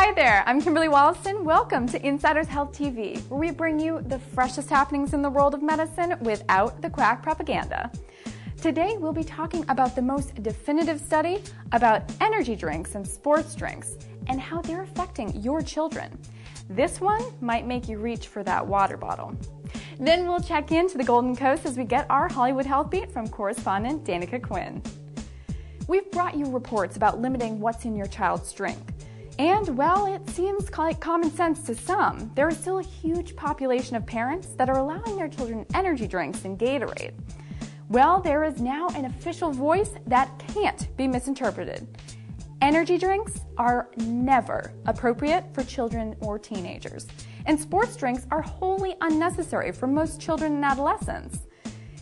Hi there, I'm Kimberly Wollaston. Welcome to Insiders Health TV, where we bring you the freshest happenings in the world of medicine without the quack propaganda. Today, we'll be talking about the most definitive study about energy drinks and sports drinks and how they're affecting your children. This one might make you reach for that water bottle. Then we'll check into the Golden Coast as we get our Hollywood Healthbeat from correspondent Danica Quinn. We've brought you reports about limiting what's in your child's drink. And, well, it seems like common sense to some. There is still a huge population of parents that are allowing their children energy drinks and Gatorade. Well, there is now an official voice that can't be misinterpreted. Energy drinks are never appropriate for children or teenagers, and sports drinks are wholly unnecessary for most children and adolescents.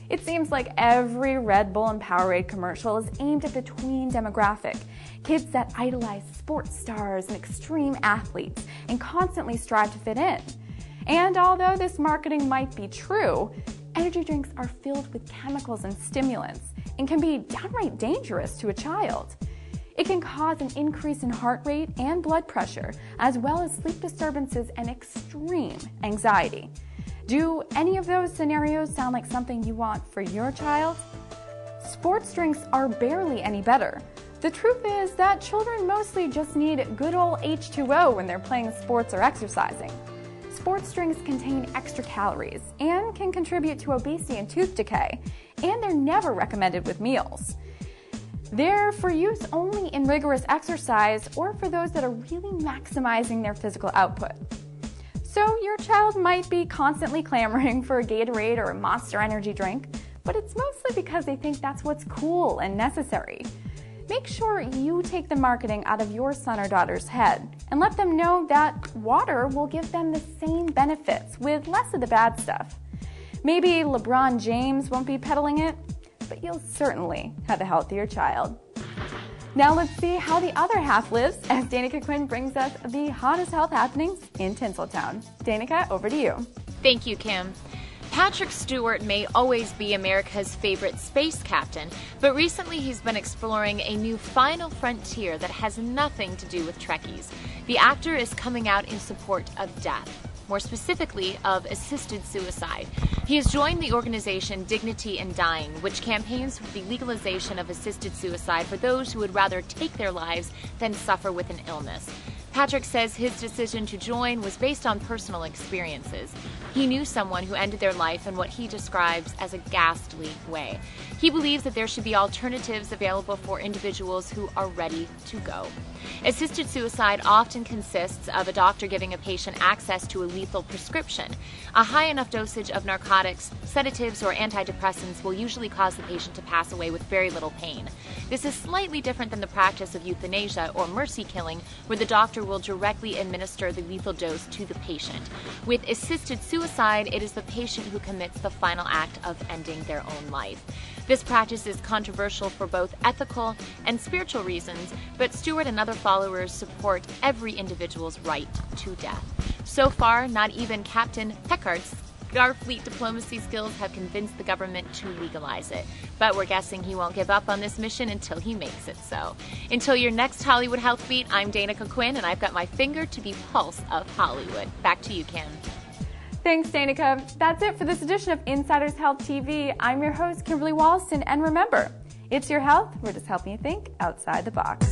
It seems like every Red Bull and Powerade commercial is aimed at the tween demographic, kids that idolize sports stars and extreme athletes and constantly strive to fit in. And although this marketing might be true, energy drinks are filled with chemicals and stimulants and can be downright dangerous to a child. It can cause an increase in heart rate and blood pressure, as well as sleep disturbances and extreme anxiety. Do any of those scenarios sound like something you want for your child? Sports drinks are barely any better. The truth is that children mostly just need good old H2O when they're playing sports or exercising. Sports drinks contain extra calories and can contribute to obesity and tooth decay, and they're never recommended with meals. They're for use only in rigorous exercise or for those that are really maximizing their physical output. So your child might be constantly clamoring for a Gatorade or a Monster energy drink, but it's mostly because they think that's what's cool and necessary. Make sure you take the marketing out of your son or daughter's head and let them know that water will give them the same benefits with less of the bad stuff. Maybe LeBron James won't be peddling it, but you'll certainly have a healthier child. Now let's see how the other half lives as Danica Quinn brings us the hottest health happenings in Tinseltown. Danica, over to you. Thank you, Kim. Patrick Stewart may always be America's favorite space captain, but recently he's been exploring a new final frontier that has nothing to do with Trekkies. The actor is coming out in support of death, more specifically of assisted suicide. He has joined the organization Dignity in Dying, which campaigns for the legalization of assisted suicide for those who would rather take their lives than suffer with an illness. Patrick says his decision to join was based on personal experiences. He knew someone who ended their life in what he describes as a ghastly way. He believes that there should be alternatives available for individuals who are ready to go. Assisted suicide often consists of a doctor giving a patient access to a lethal prescription. A high enough dosage of narcotics, sedatives, or antidepressants will usually cause the patient to pass away with very little pain. This is slightly different than the practice of euthanasia or mercy killing, where the doctor will directly administer the lethal dose to the patient. With assisted suicide, it is the patient who commits the final act of ending their own life. This practice is controversial for both ethical and spiritual reasons, but Stewart and other followers support every individual's right to death. So far, not even Captain Picard's Starfleet diplomacy skills have convinced the government to legalize it. But we're guessing he won't give up on this mission until he makes it so. Until your next Hollywood Healthbeat, I'm Danica Quinn, and I've got my finger to the pulse of Hollywood. Back to you, Kim. Thanks, Danica. That's it for this edition of Insiders Health TV. I'm your host, Kimberly Wollaston, and remember, it's your health. We're just helping you think outside the box.